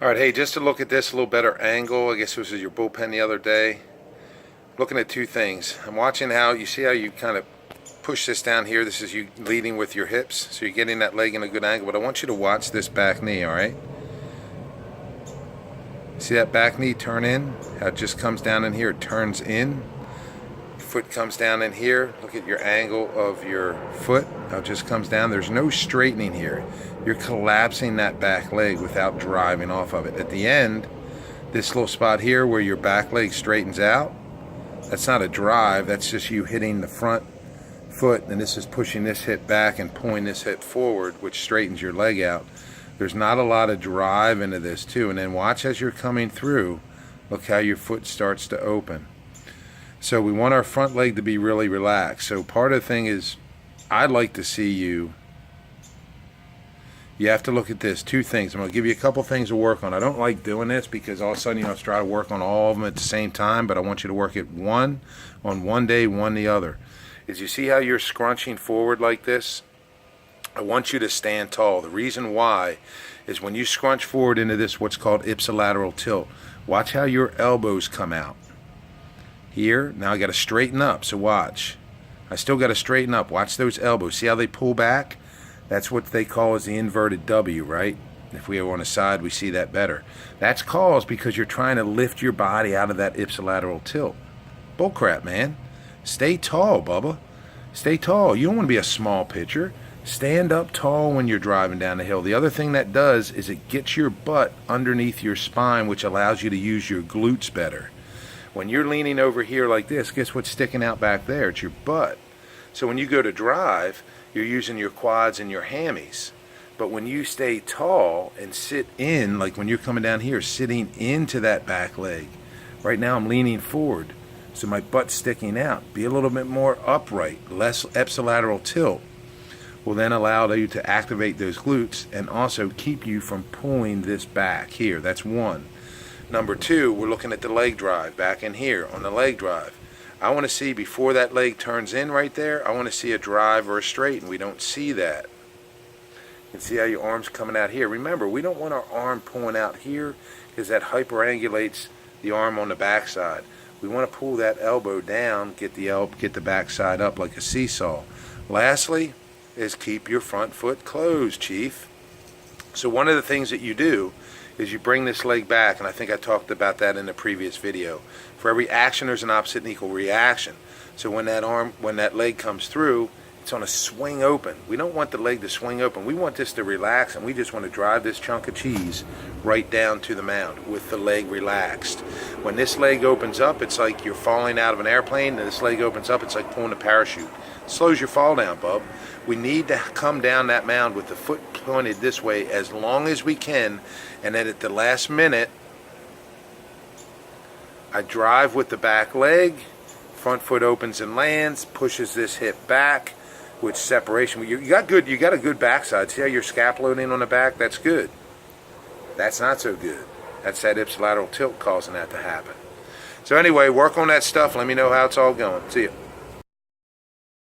Alright, hey, just to look at this a little better angle, I guess this was your bullpen the other day. Looking at two things. I'm watching how, you see how you kind of push this down here? This is you leading with your hips, so you're getting that leg in a good angle, but I want you to watch this back knee, alright? See that back knee turn in? How it just comes down in here, it turns in. Foot comes down in here. Look at your angle of your foot, how it just comes down. There's no straightening here. You're collapsing that back leg without driving off of it. At the end, this little spot here where your back leg straightens out, that's not a drive, that's just you hitting the front foot, and this is pushing this hip back and pulling this hip forward, which straightens your leg out. There's not a lot of drive into this too. And then watch as you're coming through, look how your foot starts to open. So we want our front leg to be really relaxed. So part of the thing is, I'd like to see you have to look at this, two things. I'm going to give you a couple things to work on. I don't like doing this because all of a sudden you have to try to work on all of them at the same time, but I want you to work it one on one day, one the other. Is you see how you're scrunching forward like this? I want you to stand tall. The reason why is when you scrunch forward into this what's called ipsilateral tilt, watch how your elbows come out. Here, now I got to straighten up, so watch. I still got to straighten up. Watch those elbows. See how they pull back? That's what they call as the inverted W, right? If we are on the side, we see that better. That's caused because you're trying to lift your body out of that ipsilateral tilt. Bullcrap, man. Stay tall, Bubba. Stay tall. You don't want to be a small pitcher. Stand up tall when you're driving down the hill. The other thing that does is it gets your butt underneath your spine, which allows you to use your glutes better. When you're leaning over here like this, guess what's sticking out back there? It's your butt. So when you go to drive, you're using your quads and your hammies. But when you stay tall and sit in, like when you're coming down here, sitting into that back leg. Right now I'm leaning forward, so my butt's sticking out. Be a little bit more upright, less ipsilateral tilt. Will then allow you to activate those glutes and also keep you from pulling this back here. That's one. Number two, we're looking at the leg drive back in here on the leg drive. I want to see before that leg turns in right there, I want to see a drive or a straight, and we don't see that. You can see how your arm's coming out here. Remember, we don't want our arm pulling out here because that hyperangulates the arm on the backside. We want to pull that elbow down, get the backside up like a seesaw. Lastly is keep your front foot closed, Chief. So one of the things that you do is you bring this leg back, and I think I talked about that in the previous video. For every action, there's an opposite and equal reaction. So when that leg comes through, it's on a swing open. We don't want the leg to swing open. We want this to relax, and we just want to drive this chunk of cheese right down to the mound with the leg relaxed. When this leg opens up, it's like you're falling out of an airplane, and this leg opens up, it's like pulling a parachute. It slows your fall down, bub. We need to come down that mound with the foot pointed this way as long as we can, and then at the last minute, I drive with the back leg, front foot opens and lands, pushes this hip back, with separation. You got a good backside. See how you're scapulating on the back? That's good. That's not so good. That's that ipsilateral tilt causing that to happen. So anyway, work on that stuff. Let me know how it's all going. See you.